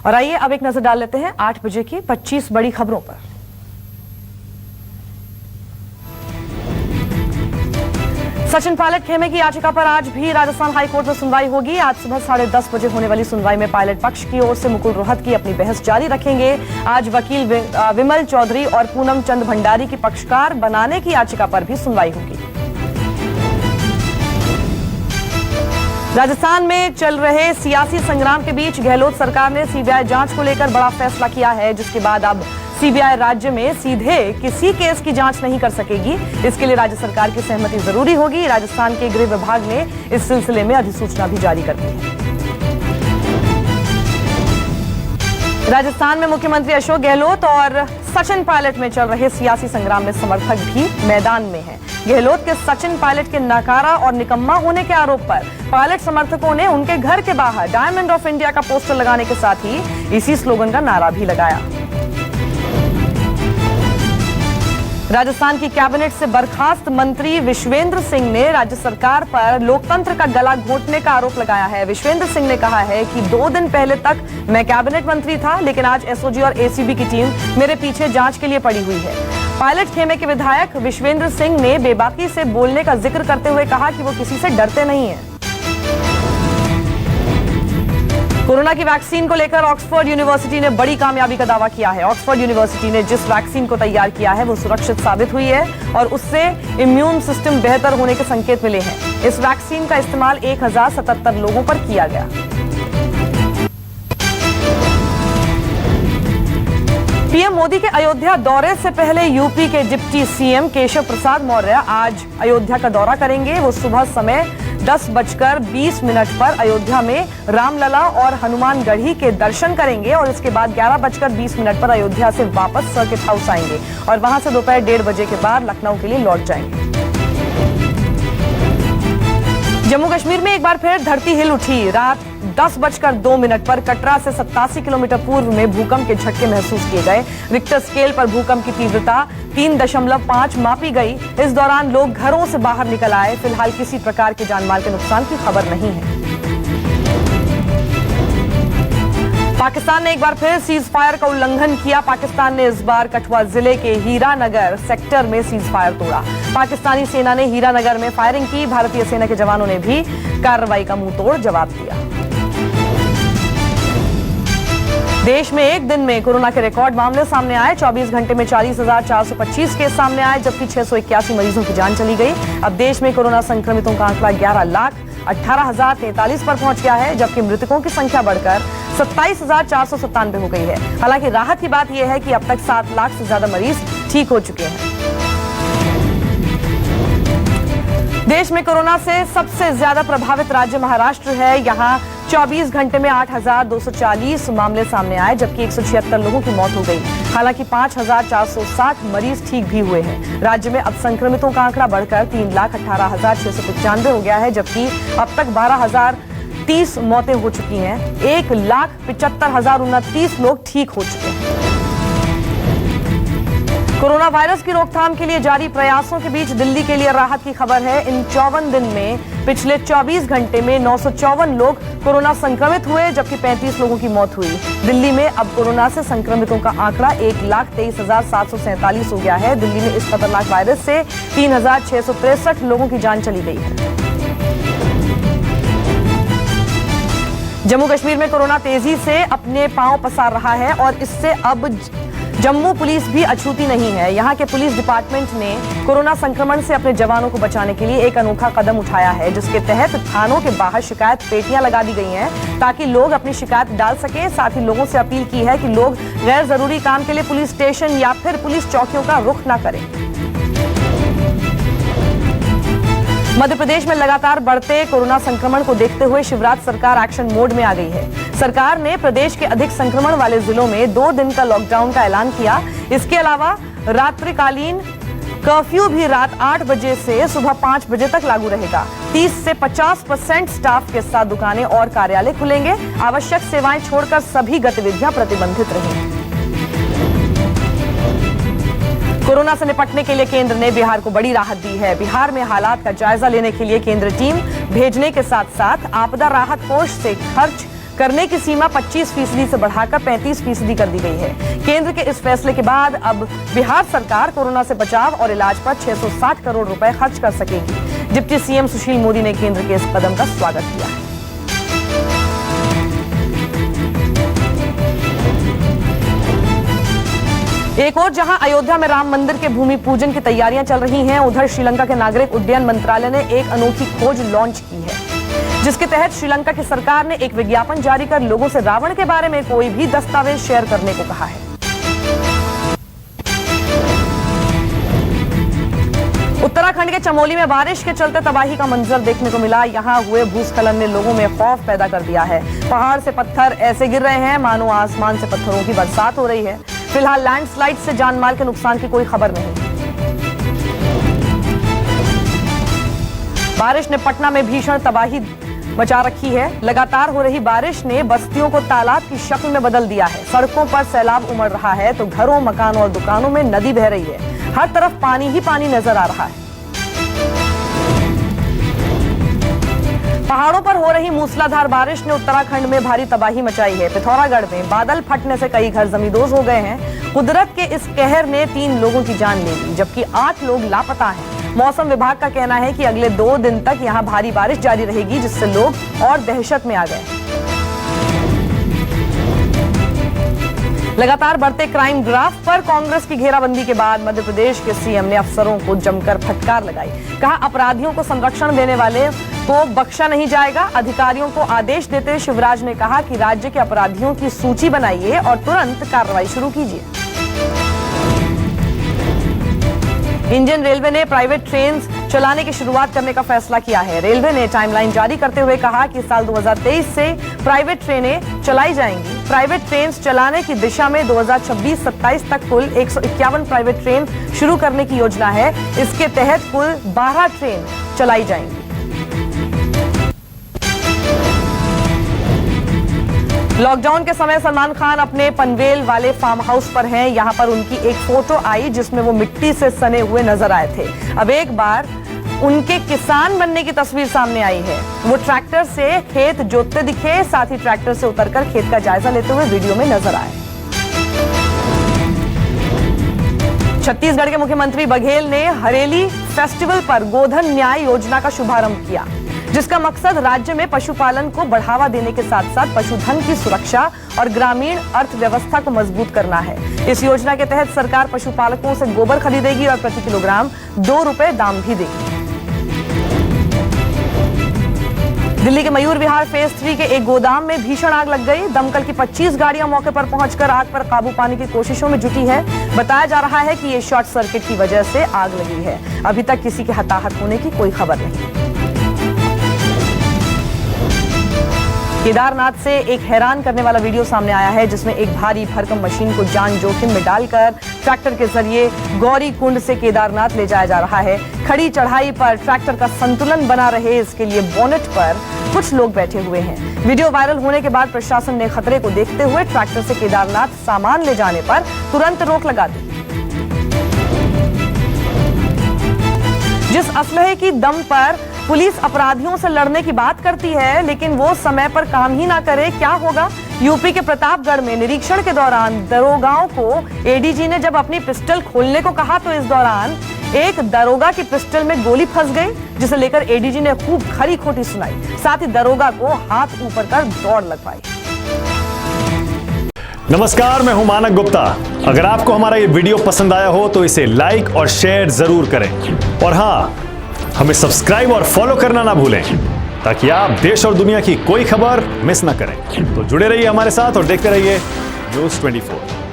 और आइए अब एक नजर डाल लेते हैं 8 बजे की 25 बड़ी खबरों पर। सचिन पायलट खेमे की याचिका पर आज भी राजस्थान हाईकोर्ट में सुनवाई होगी। आज सुबह 10:30 बजे होने वाली सुनवाई में पायलट पक्ष की ओर से मुकुल रोहतगी अपनी बहस जारी रखेंगे। आज वकील विमल चौधरी और पूनम चंद भंडारी की पक्षकार बनाने की याचिका पर भी सुनवाई होगी। राजस्थान में चल रहे सियासी संग्राम के बीच गहलोत सरकार ने सीबीआई जांच को लेकर बड़ा फैसला किया है, जिसके बाद अब सीबीआई राज्य में सीधे किसी केस की जांच नहीं कर सकेगी। इसके लिए राज्य सरकार की सहमति जरूरी होगी। राजस्थान के गृह विभाग ने इस सिलसिले में अधिसूचना भी जारी कर दी है। राजस्थान में मुख्यमंत्री अशोक गहलोत और सचिन पायलट में चल रहे सियासी संग्राम में समर्थक भी मैदान में हैं। गहलोत के सचिन पायलट के नकारा और निकम्मा होने के आरोप पर पायलट समर्थकों ने उनके घर के बाहर डायमंड ऑफ इंडिया का पोस्टर लगाने के साथ ही इसी स्लोगन का नारा भी लगाया। राजस्थान की कैबिनेट से बर्खास्त मंत्री विश्वेंद्र सिंह ने राज्य सरकार पर लोकतंत्र का गला घोंटने का आरोप लगाया है। विश्वेंद्र सिंह ने कहा है कि 2 दिन पहले तक मैं कैबिनेट मंत्री था, लेकिन आज एसओजी और एसीबी की टीम मेरे पीछे जांच के लिए पड़ी हुई है। पायलट खेमे के विधायक विश्वेंद्र सिंह ने बेबाकी से बोलने का जिक्र करते हुए कहा कि वो किसी से डरते नहीं हैं। कोरोना की वैक्सीन को लेकर ऑक्सफोर्ड यूनिवर्सिटी ने बड़ी कामयाबी का दावा किया है। ऑक्सफोर्ड यूनिवर्सिटी ने जिस वैक्सीन को तैयार किया है वो सुरक्षित साबित हुई है और उससे इम्यून सिस्टम बेहतर होने के संकेत मिले हैं। इस वैक्सीन का इस्तेमाल 1077 लोगों पर किया गया। पीएम मोदी के अयोध्या दौरे से पहले यूपी के डिप्टी सीएम केशव प्रसाद मौर्य आज अयोध्या का दौरा करेंगे। वो सुबह समय 10:20 पर अयोध्या में रामलला और हनुमानगढ़ी के दर्शन करेंगे और इसके बाद 11:20 पर अयोध्या से वापस सर्किट हाउस आएंगे और वहां से दोपहर 1:30 बजे के बाद लखनऊ के लिए लौट जाएंगे। जम्मू कश्मीर में एक बार फिर धरती हिल उठी। रात 10:02 पर कटरा से 87 किलोमीटर पूर्व में भूकंप के झटके महसूस किए गए। रिक्टर स्केल पर भूकंप की तीव्रता 3.5 मापी गई। इस दौरान लोग घरों से बाहर निकल आए। फिलहाल किसी प्रकार के जानमाल के नुकसान की खबर नहीं है। पाकिस्तान ने एक बार फिर सीज फायर का उल्लंघन किया। पाकिस्तान ने इस बार कठुआ जिले के हीरानगर सेक्टर में सीज फायर तोड़ा। पाकिस्तानी सेना ने हीरानगर में फायरिंग की। भारतीय सेना के जवानों ने भी कार्रवाई का मुंहतोड़ जवाब दिया। देश में एक दिन में कोरोना के रिकॉर्ड मामले सामने आए। 24 घंटे में 40,425 केस सामने आए, जबकि 681 मरीजों की जान चली गई। अब देश में कोरोना संक्रमितों का आंकड़ा 11,18,043 पर पहुंच गया है, जबकि मृतकों की संख्या बढ़कर 27,497 हो गई है। हालांकि राहत की बात यह है कि अब तक 7 लाख से ज्यादा मरीज ठीक हो चुके हैं। देश में कोरोना से सबसे ज्यादा प्रभावित राज्य महाराष्ट्र है। यहां 24 घंटे में 8,240 मामले सामने आए, जबकि 176 लोगों की मौत हो गई। हालांकि 5,460 मरीज ठीक भी हुए हैं। राज्य में अब संक्रमितों का आंकड़ा बढ़कर 3,18,695 हो गया है, जबकि अब तक 12,030 मौतें हो चुकी हैं। 1,75,029 लोग ठीक हो चुके हैं। कोरोना वायरस की रोकथाम के लिए जारी प्रयासों के बीच दिल्ली के लिए राहत की खबर है। इन 54 दिन में पिछले 24 घंटे में 954 लोग कोरोना संक्रमित हुए, जबकि 35 लोगों की मौत हुई। दिल्ली में अब कोरोना से संक्रमितों का आंकड़ा 1,23,747 हो गया है। दिल्ली में इस खतरनाक वायरस से 3,663 लोगों की जान चली गई है। जम्मू कश्मीर में कोरोना तेजी से अपने पांव पसार रहा है और इससे अब जम्मू पुलिस भी अछूती नहीं है। यहां के पुलिस डिपार्टमेंट ने कोरोना संक्रमण से अपने जवानों को बचाने के लिए एक अनोखा कदम उठाया है, जिसके तहत थानों के बाहर शिकायत पेटियां लगा दी गई हैं ताकि लोग अपनी शिकायत डाल सकें। साथ ही लोगों से अपील की है कि लोग गैर जरूरी काम के लिए पुलिस स्टेशन या फिर पुलिस चौकियों का रुख न करें। मध्य प्रदेश में लगातार बढ़ते कोरोना संक्रमण को देखते हुए शिवराज सरकार एक्शन मोड में आ गई है। सरकार ने प्रदेश के अधिक संक्रमण वाले जिलों में 2 दिन का लॉकडाउन का ऐलान किया। इसके अलावा रात्रिकालीन कर्फ्यू भी रात 8 बजे से सुबह 5 बजे तक लागू रहेगा। 30 से 50% स्टाफ के साथ दुकानें और कार्यालय खुलेंगे। आवश्यक सेवाएं छोड़कर सभी गतिविधियां प्रतिबंधित रहेंगी। कोरोना से निपटने के लिए केंद्र ने बिहार को बड़ी राहत दी है। बिहार में हालात का जायजा लेने के लिए केंद्र टीम भेजने के साथ साथ आपदा राहत कोष से खर्च करने की सीमा 25% से बढ़ाकर 35% कर दी गई है। केंद्र के इस फैसले के बाद अब बिहार सरकार कोरोना से बचाव और इलाज पर 660 करोड़ रुपए खर्च कर सकेगी। डिप्टी सीएम सुशील मोदी ने केंद्र के इस कदम का स्वागत किया है। एक और जहां अयोध्या में राम मंदिर के भूमि पूजन की तैयारियां चल रही हैं, उधर श्रीलंका के नागरिक उड्डयन मंत्रालय ने एक अनोखी खोज लॉन्च की है, जिसके तहत श्रीलंका की सरकार ने एक विज्ञापन जारी कर लोगों से रावण के बारे में कोई भी दस्तावेज शेयर करने को कहा है। उत्तराखंड के चमोली में बारिश के चलते तबाही का मंजर देखने को मिला। यहां हुए भूस्खलन ने लोगों में खौफ पैदा कर दिया है। पहाड़ से पत्थर ऐसे गिर रहे हैं मानो आसमान से पत्थरों की बरसात हो रही है। फिलहाल लैंडस्लाइड से जानमाल के नुकसान की कोई खबर नहीं। बारिश ने पटना में भीषण तबाही मचा रखी है। लगातार हो रही बारिश ने बस्तियों को तालाब की शक्ल में बदल दिया है। सड़कों पर सैलाब उमड़ रहा है तो घरों, मकानों और दुकानों में नदी बह रही है। हर तरफ पानी ही पानी नजर आ रहा है। पहाड़ों पर हो रही मूसलाधार बारिश ने उत्तराखंड में भारी तबाही मचाई है। पिथौरागढ़ में बादल फटने से कई घर जमींदोज हो गए हैं। कुदरत के इस कहर ने 3 लोगों की जान ले ली, जबकि 8 लोग लापता हैं। मौसम विभाग का कहना है कि अगले 2 दिन तक यहां भारी बारिश जारी रहेगी, जिससे लोग और दहशत में आ गए। लगातार बढ़ते क्राइम ग्राफ पर कांग्रेस की घेराबंदी के बाद मध्य प्रदेश के सीएम ने अफसरों को जमकर फटकार लगाई। कहा, अपराधियों को संरक्षण देने वाले को बख्शा नहीं जाएगा। अधिकारियों को आदेश देते हुए शिवराज ने कहा कि राज्य के अपराधियों की सूची बनाइए और तुरंत कार्रवाई शुरू कीजिए। इंडियन रेलवे ने प्राइवेट ट्रेन चलाने की शुरुआत करने का फैसला किया है। रेलवे ने टाइमलाइन जारी करते हुए कहा कि साल 2023 से प्राइवेट ट्रेनें चलाई जाएंगी। प्राइवेट ट्रेन चलाने की दिशा में 2026-27 तक कुल 151 प्राइवेट ट्रेन शुरू करने की योजना है। इसके तहत कुल 12 ट्रेन चलाई जाएंगी। लॉकडाउन के समय सलमान खान अपने पनवेल वाले फार्म हाउस पर हैं। यहां पर उनकी एक फोटो आई जिसमें वो मिट्टी से सने हुए नजर आए थे। अब एक बार उनके किसान बनने की तस्वीर सामने आई है। वो ट्रैक्टर से खेत जोतते दिखे, साथ ही ट्रैक्टर से उतरकर खेत का जायजा लेते हुए वीडियो में नजर आए। छत्तीसगढ़ के मुख्यमंत्री बघेल ने हरेली फेस्टिवल पर गोधन न्याय योजना का शुभारंभ किया, जिसका मकसद राज्य में पशुपालन को बढ़ावा देने के साथ साथ पशुधन की सुरक्षा और ग्रामीण अर्थव्यवस्था को मजबूत करना है। इस योजना के तहत सरकार पशुपालकों से गोबर खरीदेगी और प्रति किलोग्राम 2 रुपए दाम भी देगी। दिल्ली के मयूर विहार फेज 3 के एक गोदाम में भीषण आग लग गई। दमकल की 25 गाड़ियां मौके पर पहुंचकर आग पर काबू पाने की कोशिशों में जुटी है। बताया जा रहा है कि ये शॉर्ट सर्किट की वजह से आग लगी है। अभी तक किसी के हताहत होने की कोई खबर नहीं। केदारनाथ से एक हैरान करने वाला वीडियो सामने आया है, जिसमें एक भारी भरकम मशीन को जान जोखिम में डालकर ट्रैक्टर के जरिए गौरी कुंड से केदारनाथ ले जाया जा रहा है। खड़ी चढ़ाई पर ट्रैक्टर का संतुलन बना रहे, इसके लिए बोनेट पर कुछ लोग बैठे हुए हैं। वीडियो वायरल होने के बाद प्रशासन ने खतरे को देखते हुए ट्रैक्टर से केदारनाथ सामान ले जाने पर तुरंत रोक लगा दी। जिस असलहे की दम पर पुलिस अपराधियों से लड़ने की बात करती है, लेकिन वो समय पर काम ही ना करे, क्या होगा? यूपी के प्रतापगढ़ में निरीक्षण के दौरान दरोगाओं को एडीजी ने जब अपनी पिस्टल खोलने को कहा तो इस दौरान एक दरोगा की पिस्टल में गोली फंस गई, जिसे लेकर एडीजी ने खूब खरी खोटी सुनाई। साथ ही दरोगा को हाथ ऊपर कर दौड़ लगवाई। नमस्कार, मैं हूं मानक गुप्ता। अगर आपको हमारा ये वीडियो पसंद आया हो तो इसे लाइक और शेयर जरूर करें, और हाँ, हमें सब्सक्राइब और फॉलो करना ना भूलें, ताकि आप देश और दुनिया की कोई खबर मिस ना करें। तो जुड़े रहिए हमारे साथ और देखते रहिए न्यूज़ 24।